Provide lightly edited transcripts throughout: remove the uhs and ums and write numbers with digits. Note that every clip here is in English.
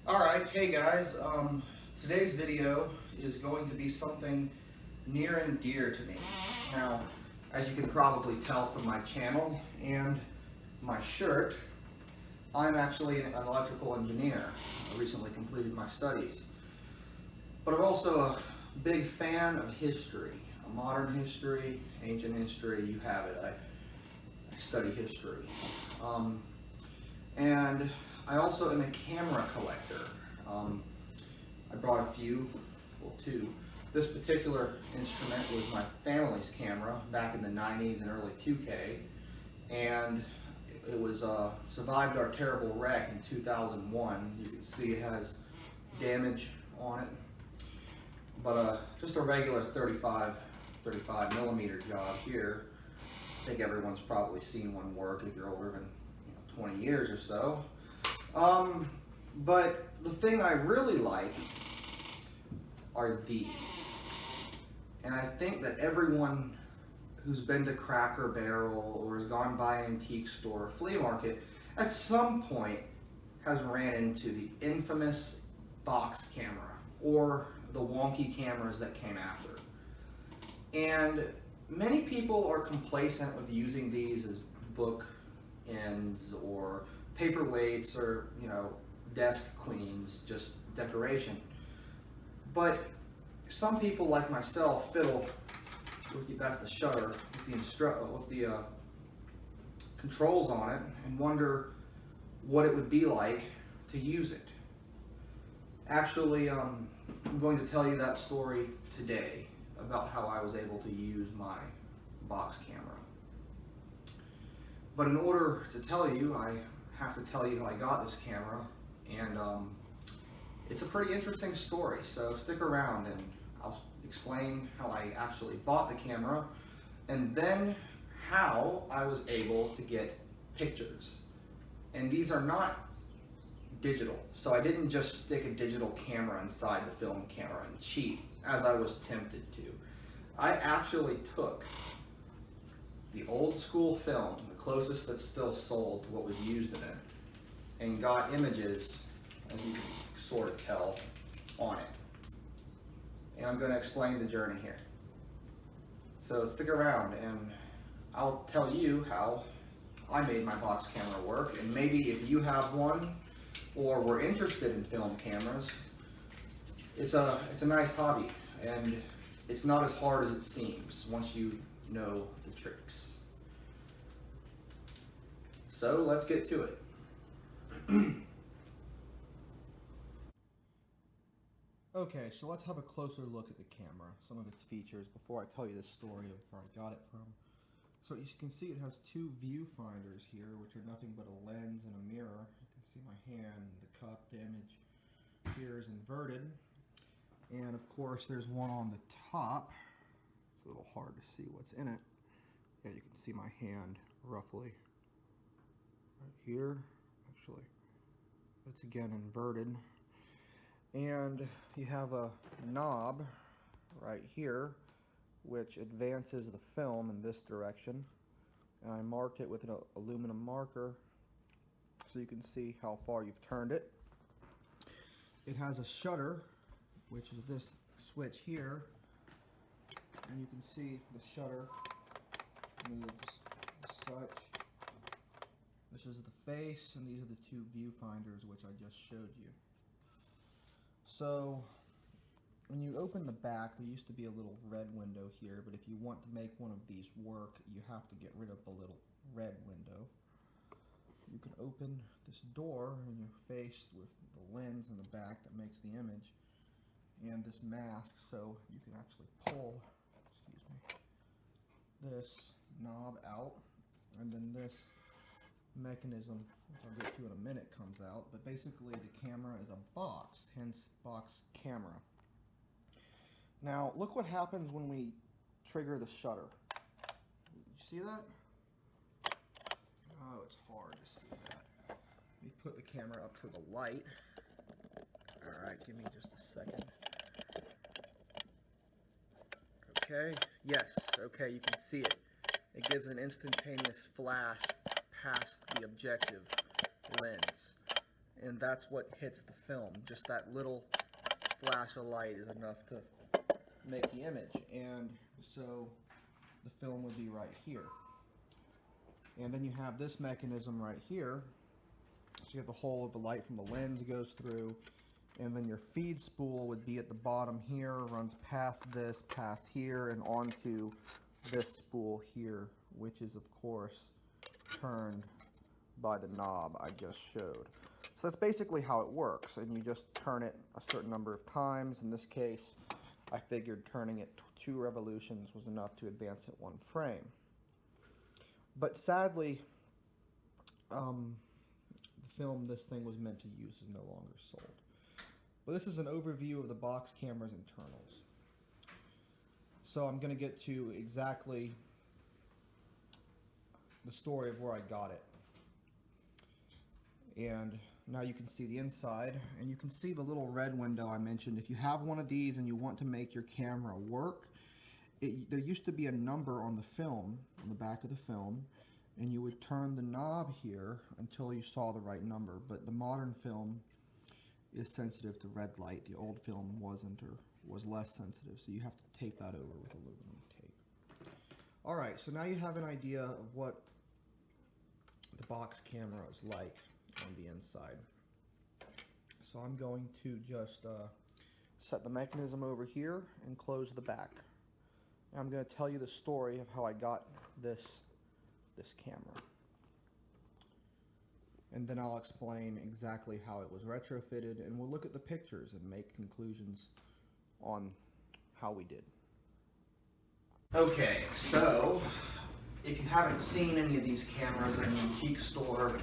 Alright, hey guys, today's video is going to be something near and dear to me. Now, as you can probably tell from my channel and my shirt, I'm actually an electrical engineer. I recently completed my studies. But I'm also a big fan of history, modern history, ancient history, you have it. I study history. And I also am a camera collector. I brought a few, well, two. This particular instrument was my family's camera back in the 90s and early 2K, and it was survived our terrible wreck in 2001. You can see it has damage on it, but just a regular 35 millimeter job here. I think everyone's probably seen one work if you're older than 20 years or so. But the thing I really like are these. And I think that everyone who's been to Cracker Barrel or has gone by an antique store or flea market at some point has ran into the infamous box camera or the wonky cameras that came after. And many people are complacent with using these as book ends or paperweights or desk queens, just decoration. But some people like myself fiddle with that's the shutter with the controls on it and wonder what it would be like to use it. Actually, I'm going to tell you that story today about how I was able to use my box camera. But in order to tell you, I have to tell you how I got this camera, and it's a pretty interesting story, so stick around and I'll explain how I actually bought the camera and then how I was able to get pictures. And these are not digital, so I didn't just stick a digital camera inside the film camera and cheat as I was tempted to. I actually took the old school film, the closest that's still sold to what was used in it, and got images, as you can sort of tell, on it. And I'm going to explain the journey here. So stick around and I'll tell you how I made my box camera work, and maybe if you have one or were interested in film cameras, it's a nice hobby and it's not as hard as it seems once you know the tricks. So let's get to it. Okay, so let's have a closer look at the camera, some of its features, before I tell you the story of where I got it from. So as you can see, it has two viewfinders here, which are nothing but a lens and a mirror. You can see my hand, the cup, the image here is inverted. And of course, there's one on the top. It's a little hard to see what's in it. Yeah, you can see my hand roughly right here, actually. It's again inverted. And you have a knob right here which advances the film in this direction, and I marked it with an aluminum marker so you can see how far you've turned it. It has a shutter, which is this switch here, and you can see the shutter moves as such. This is the face, and these are the two viewfinders which I just showed you. So when you open the back, there used to be a little red window here, but if you want to make one of these work, you have to get rid of the little red window. You can open this door and you're faced with the lens in the back that makes the image and this mask, so you can actually pull, this knob out, and then this mechanism, which I'll get to in a minute, comes out. But basically the camera is a box, hence box camera. Now look what happens when we trigger the shutter. You see that? Oh, it's hard to see that. Let me put the camera up to the light. Alright, give me just a second. Okay, yes, okay, you can see it. It gives an instantaneous flash past the objective lens. and that's what hits the film. Just that little flash of light is enough to make the image, and so the film would be right here. And then you have this mechanism right here. So you have the hole the light from the lens goes through, and then your feed spool would be at the bottom here, runs past this, past here, and onto this spool here, which is of course turned by the knob I just showed. So that's basically how it works, and you just turn it a certain number of times. In this case, I figured turning it 2 revolutions was enough to advance it 1 frame. But sadly, the film this thing was meant to use is no longer sold. But this is an overview of the box camera's internals. So I'm going to get to exactly the story of where I got it. And now you can see the inside, and you can see the little red window I mentioned. If you have one of these and you want to make your camera work, there used to be a number on the film, on the back of the film, and you would turn the knob here until you saw the right number. But the modern film is sensitive to red light. The old film wasn't, or was less sensitive, so you have to tape that over with aluminum tape. Alright, so now you have an idea of what the box camera is like on the inside. So I'm going to just set the mechanism over here and close the back. And I'm going to tell you the story of how I got this camera. And then I'll explain exactly how it was retrofitted, and we'll look at the pictures and make conclusions on how we did. Okay, so if you haven't seen any of these cameras in an antique store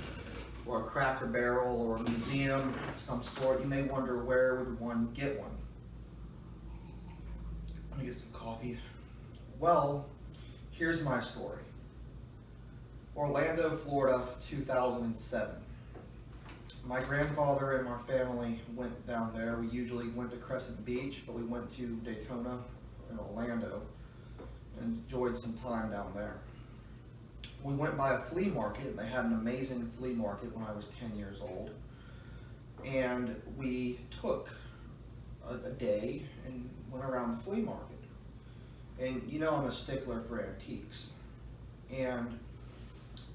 or a Cracker Barrel or a museum of some sort, you may wonder, where would one get one? Let me get some coffee. Well, here's my story. Orlando, Florida, 2007. My grandfather and our family went down there. We usually went to Crescent Beach, but we went to Daytona and Orlando and enjoyed some time down there. We went by a flea market. They had an amazing flea market when I was 10 years old. And we took a day and went around the flea market. And you know I'm a stickler for antiques. And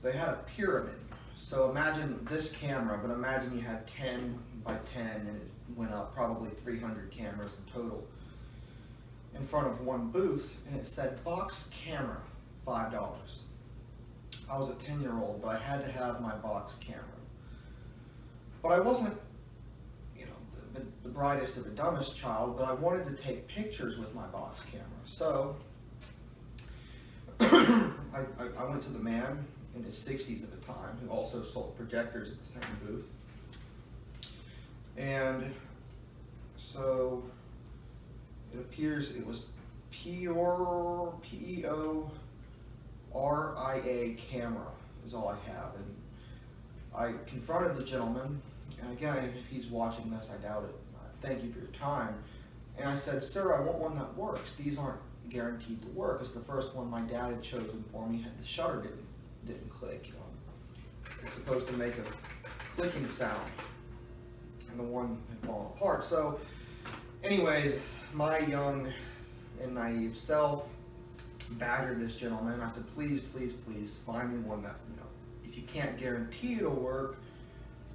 they had a pyramid. So imagine this camera, but imagine you had 10 by 10 and it went up probably 300 cameras in total in front of one booth, and it said box camera, $5. I was a 10-year-old, but I had to have my box camera. But I wasn't, you know, the brightest or the dumbest child, but I wanted to take pictures with my box camera. So I went to the man in his 60s at the time, who also sold projectors at the same booth. And so it appears it was P-E-O-R-I-A camera is all I have. And I confronted the gentleman, and again, if he's watching this, I doubt it. Thank you for your time. And I said, sir, I want one that works. These aren't guaranteed to work, because the first one my dad had chosen for me, the shutter didn't click. It's supposed to make a clicking sound, and the one had fallen apart. So anyways, my young and naive self badgered this gentleman. I said, please, please, please find me one that, you know, if you can't guarantee it'll work,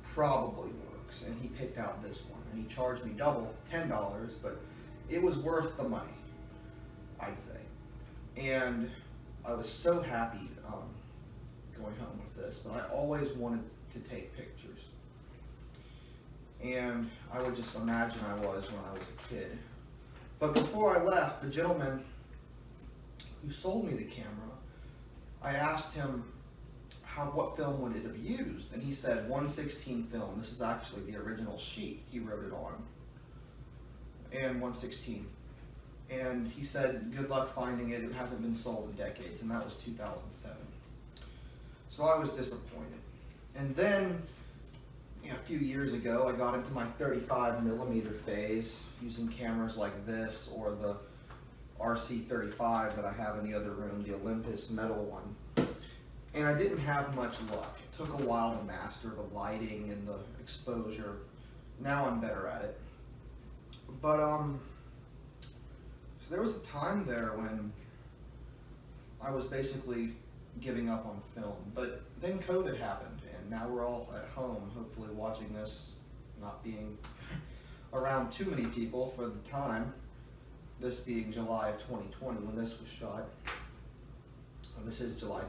probably works. And he picked out this one, and he charged me double, $10, but it was worth the money, I'd say. And I was so happy going home with this, but I always wanted to take pictures. And I would just imagine I was when I was a kid. But before I left, the gentleman who sold me the camera, I asked him what film would it have used, and he said 1/16 film. This is actually the original sheet he wrote it on, and 1/16. And he said, good luck finding it. It hasn't been sold in decades, and that was 2007. So I was disappointed. And then, a few years ago, I got into my 35mm phase using cameras like this, or the RC35 that I have in the other room, the Olympus metal one. and I didn't have much luck. It took a while to master the lighting and the exposure. Now I'm better at it. But so there was a time there when I was basically giving up on film. But then COVID happened, and now we're all at home, hopefully watching this, not being around too many people for the time. This being July of 2020 when this was shot. This is July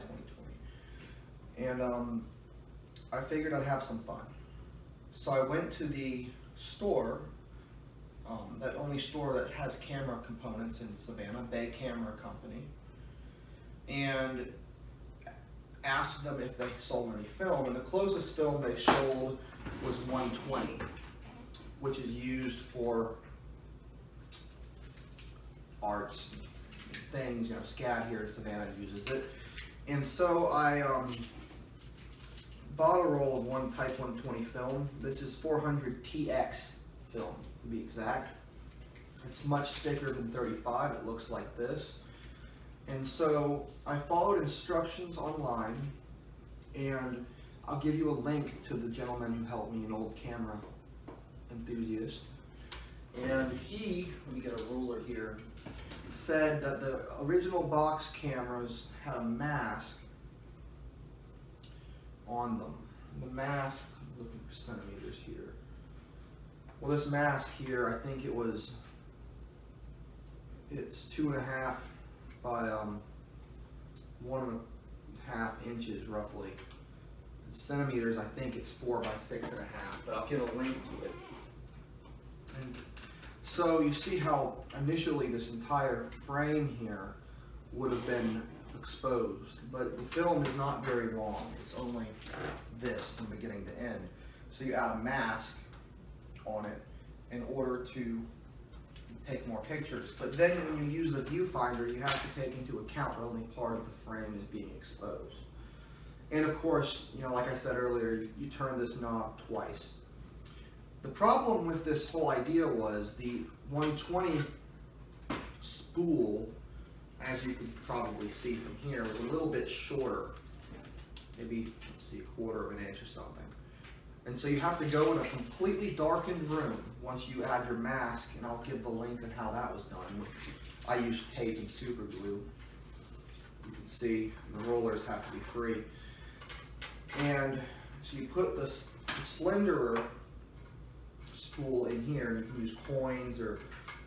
2020. And I figured I'd have some fun. So I went to the store, that only store that has camera components in Savannah, Bay Camera Company, and asked them if they sold any film. And the closest film they sold was 120, which is used for arts things, you know, SCAD here in Savannah uses it. And so I bought a roll of one Type 120 film. This is 400 TX film, to be exact. It's much thicker than 35. It looks like this. And so I followed instructions online, and I'll give you a link to the gentleman who helped me, an old camera enthusiast. And he, let me get a ruler here, said that the original box cameras had a mask on them. The mask, I'm looking for centimeters here. Well, this mask here, I think it's 2.5 by 1.5 inches roughly. In centimeters, I think it's 4 by 6.5, but I'll get a link to it. And so you see how initially this entire frame here would have been exposed, but the film is not very long. It's only this from beginning to end. So you add a mask on it in order to take more pictures. But then when you use the viewfinder, you have to take into account that only part of the frame is being exposed. And of course, you know, like I said earlier, you turn this knob twice. The problem with this whole idea was the 120 spool, as you could probably see from here, was a little bit shorter. Maybe, let's see, 1/4 of an inch or something. And so you have to go in a completely darkened room once you add your mask, and I'll give the link on how that was done. I used tape and super glue. You can see the rollers have to be free. And so you put the slenderer spool in here. You can use coins or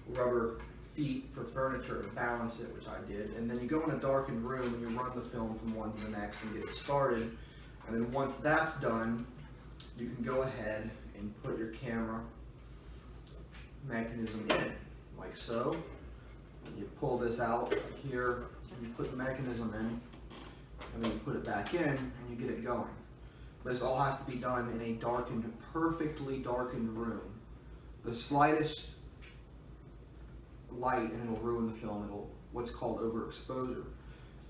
rubber feet for furniture to balance it, which I did. And then you go in a darkened room and you run the film from one to the next and get it started. And then once that's done, you can go ahead and put your camera mechanism in, like so. And you pull this out here, and you put the mechanism in, and then you put it back in, and you get it going. This all has to be done in a darkened, perfectly darkened room. The slightest light and it'll ruin the film. It'll what's called overexposure.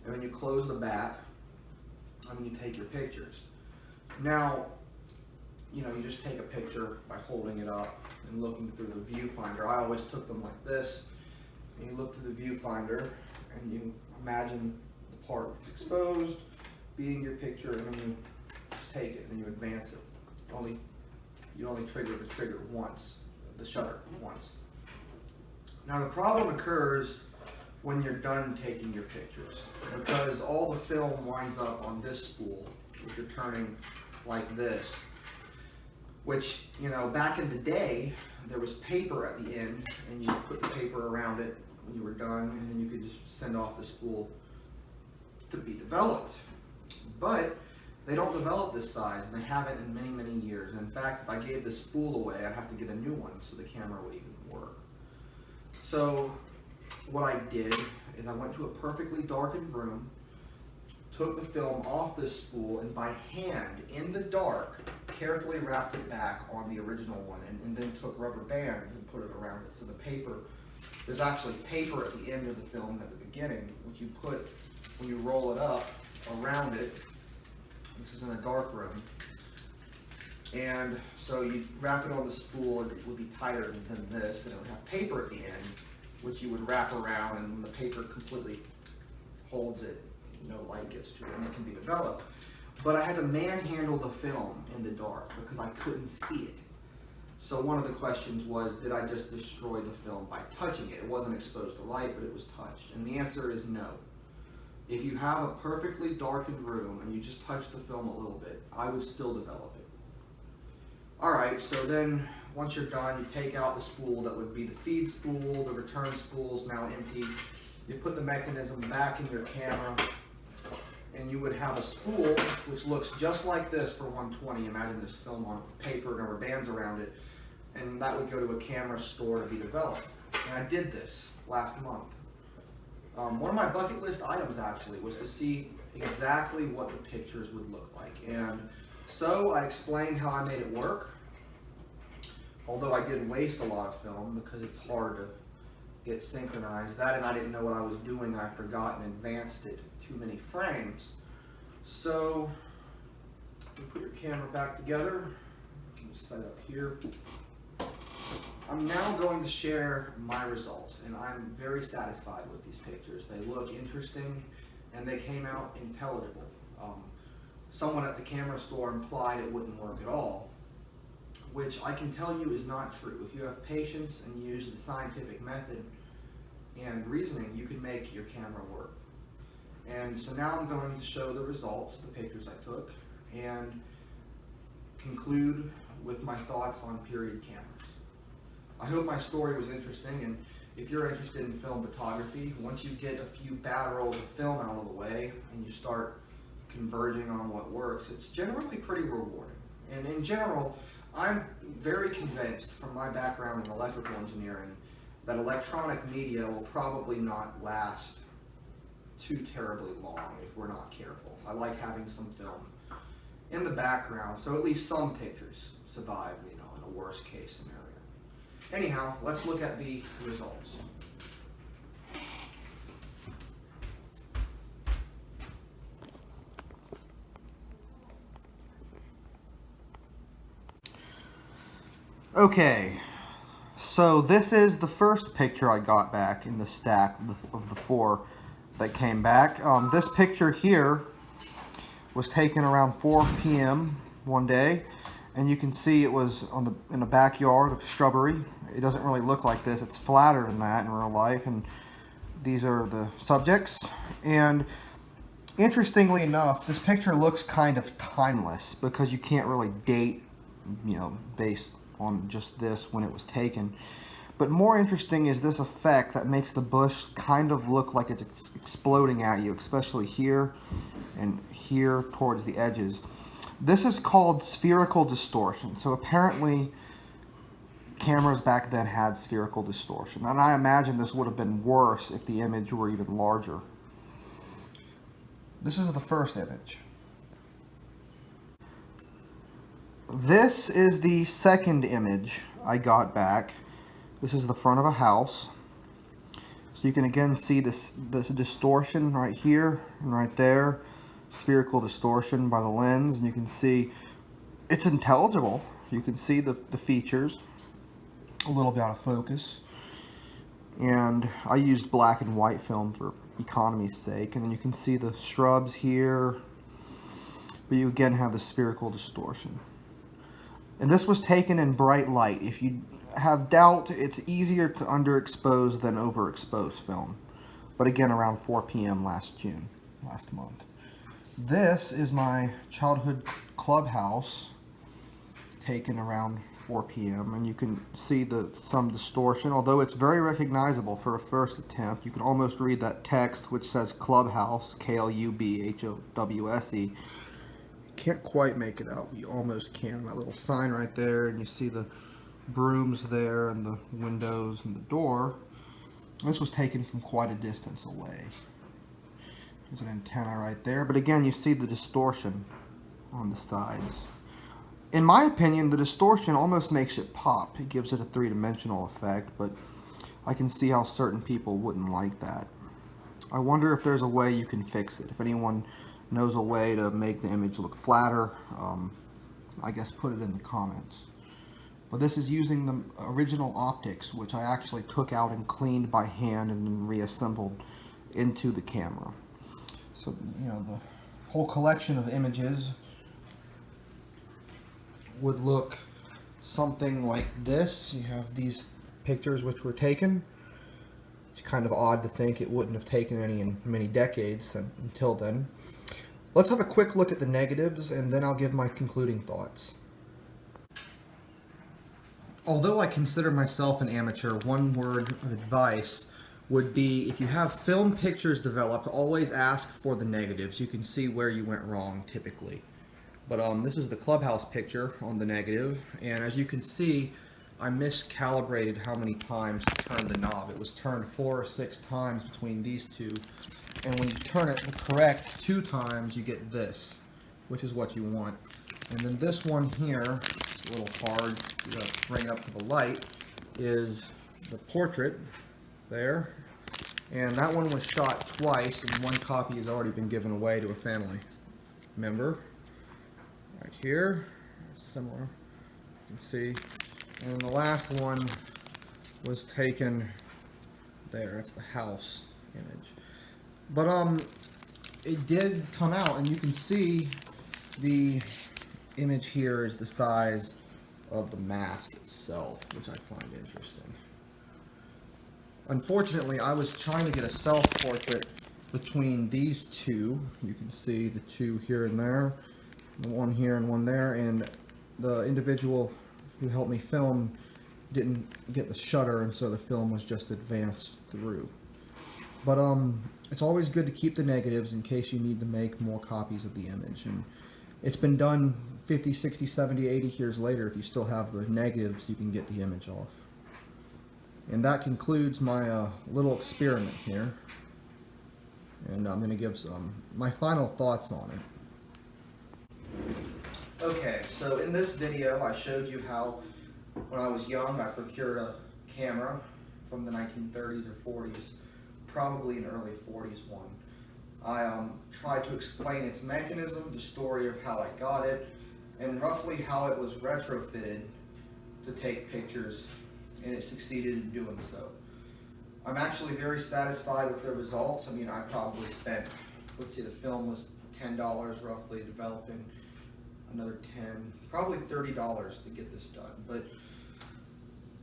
And then you close the back, and then you take your pictures. Now, you know, you just take a picture by holding it up and looking through the viewfinder. I always took them like this. And you look through the viewfinder and you imagine the part that's exposed being your picture, and then you just take it and then you advance it. You only trigger the trigger once, the shutter once. Now the problem occurs when you're done taking your pictures, because all the film winds up on this spool, which you're turning like this. Which, you know, back in the day, there was paper at the end, and you put the paper around it when you were done, and then you could just send off the spool to be developed. But they don't develop this size, and they haven't in many, many years. And in fact, if I gave this spool away, I'd have to get a new one so the camera would even work. So what I did is I went to a perfectly darkened room, took the film off this spool, and by hand, in the dark, carefully wrapped it back on the original one, and then took rubber bands and put it around it. So the paper, there's actually paper at the end of the film and at the beginning, which you put, when you roll it up, around it. This is in a dark room. And so you wrap it on the spool, it would be tighter than this, and it would have paper at the end, which you would wrap around, and when the paper completely holds it, no light gets to it and it can be developed. But I had to manhandle the film in the dark because I couldn't see it. So one of the questions was, did I just destroy the film by touching it? It wasn't exposed to light, but it was touched. And the answer is no. If you have a perfectly darkened room and you just touch the film a little bit, I would still develop it. Alright, so then once you're done, you take out the spool that would be the feed spool, the return spool's now empty. You put the mechanism back in your camera, and you would have a spool which looks just like this for 120. Imagine this film on it with paper and rubber bands around it, and that would go to a camera store to be developed. And I did this last month. One of my bucket list items actually was to see exactly what the pictures would look like. And so I explained how I made it work, although I did waste a lot of film because it's hard to get synchronized. That, and I didn't know what I was doing. I forgot and advanced it too many frames. So you put your camera back together. You can set up here. I'm now going to share my results, and I'm very satisfied with these pictures. They look interesting and they came out intelligible. Someone at the camera store implied it wouldn't work at all, which I can tell you is not true. If you have patience and use the scientific method and reasoning, you can make your camera work. And so now I'm going to show the results of the pictures I took and conclude with my thoughts on period cameras. I hope my story was interesting, and if you're interested in film photography, once you get a few bad rolls of film out of the way and you start converging on what works, it's generally pretty rewarding. And in general, I'm very convinced from my background in electrical engineering that electronic media will probably not last too terribly long if we're not careful. I like having some film in the background, so at least some pictures survive, in a worst case scenario. Anyhow, let's look at the results. Okay, so this is the first picture I got back in the stack of the 4 that came back. This picture here was taken around 4 p.m. one day, and you can see it was in a backyard of shrubbery. It doesn't really look like this. It's flatter than that in real life, and these are the subjects. And interestingly enough, this picture looks kind of timeless because you can't really date, based on just this when it was taken. But more interesting is this effect that makes the bush kind of look like it's exploding at you, especially here and here towards the edges. This is called spherical distortion. So apparently cameras back then had spherical distortion, and I imagine this would have been worse if the image were even larger. This is the first image. This is the second image I got back. This is the front of a house. So you can again see this distortion right here and right there. Spherical distortion by the lens, and you can see it's intelligible. You can see the features a little bit out of focus. And I used black and white film for economy's sake, and then you can see the shrubs here, but you again have the spherical distortion. And this was taken in bright light. If you have doubt, it's easier to underexpose than overexpose film. But again, around 4 p.m. last month. This is my childhood clubhouse, taken around 4 p.m. and you can see some distortion, although it's very recognizable for a first attempt. You can almost read that text which says clubhouse, K-L-U-B-H-O-W-S-E. Can't quite make it out, but you almost can. That little sign right there, and you see the brooms there and the windows and the door. This was taken from quite a distance away. There's an antenna right there, but again you see the distortion on the sides. In my opinion, the distortion almost makes it pop. It gives it a three-dimensional effect, but I can see how certain people wouldn't like that. I wonder if there's a way you can fix it. If anyone knows a way to make the image look flatter, I guess put it in the comments. But this is using the original optics, which I actually took out and cleaned by hand and then reassembled into the camera. So, you know, the whole collection of images would look something like this. You have these pictures which were taken. It's kind of odd to think it wouldn't have taken any in many decades until then. Let's have a quick look at the negatives and then I'll give my concluding thoughts. Although I consider myself an amateur, one word of advice would be, if you have film pictures developed, always ask for the negatives. You can see where you went wrong typically. But this is the clubhouse picture on the negative, and as you can see, I miscalibrated how many times to turn the knob. It was turned 4 or 6 times between these two, and when you turn it the correct 2 times, you get this, which is what you want. And then this one here, it's a little hard to bring it up to the light, is the portrait there. And that one was shot twice, and one copy has already been given away to a family member. Right here, similar, you can see. And the last one was taken there, that's the house image. But it did come out, and you can see the image here is the size of the mask itself, which I find interesting. Unfortunately, I was trying to get a self-portrait between these two. You can see the two here and there, the one here and one there, and the individual who helped me film didn't get the shutter, and so the film was just advanced through. But it's always good to keep the negatives in case you need to make more copies of the image. And it's been done 50, 60, 70, 80 years later. If you still have the negatives, you can get the image off. And that concludes my little experiment here. And I'm going to give my final thoughts on it. Okay, so in this video I showed you how when I was young I procured a camera from the 1930s or 40s, probably an early 40s one. I tried to explain its mechanism, the story of how I got it, and roughly how it was retrofitted to take pictures, and it succeeded in doing so. I'm actually very satisfied with the results. I mean, I probably spent, let's see, the film was $10 roughly developing, another 10, probably $30 to get this done. But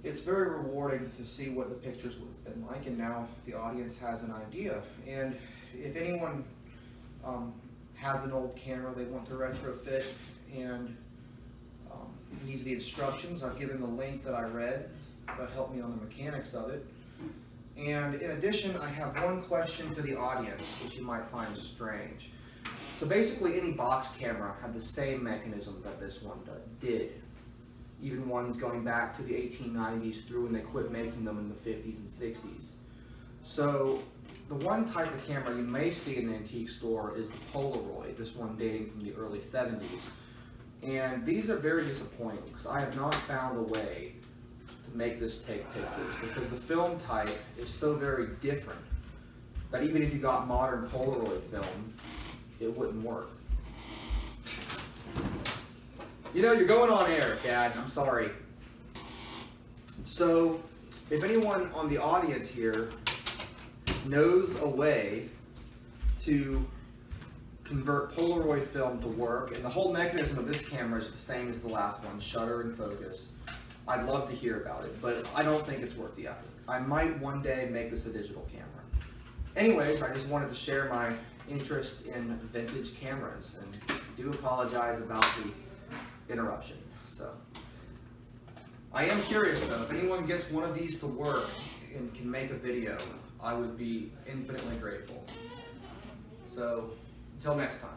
it's very rewarding to see what the pictures would have been like, and now the audience has an idea. And if anyone has an old camera they want to retrofit and needs the instructions, I've given the link that I read that helped me on the mechanics of it. And in addition, I have one question to the audience, which you might find strange. So basically, any box camera had the same mechanism that this one did. Even ones going back to the 1890s through when they quit making them in the 50s and 60s. So the one type of camera you may see in an antique store is the Polaroid, this one dating from the early 70s. And these are very disappointing because I have not found a way to make this take pictures, because the film type is so very different that even if you got modern Polaroid film, it wouldn't work. You know, you're going on air, Dad. I'm sorry. So, if anyone on the audience here knows a way to convert Polaroid film to work, and the whole mechanism of this camera is the same as the last one, shutter and focus, I'd love to hear about it, but I don't think it's worth the effort. I might one day make this a digital camera. Anyways, I just wanted to share my interest in vintage cameras, and do apologize about the interruption. So, I am curious though, if anyone gets one of these to work and can make a video, I would be infinitely grateful. So, until next time.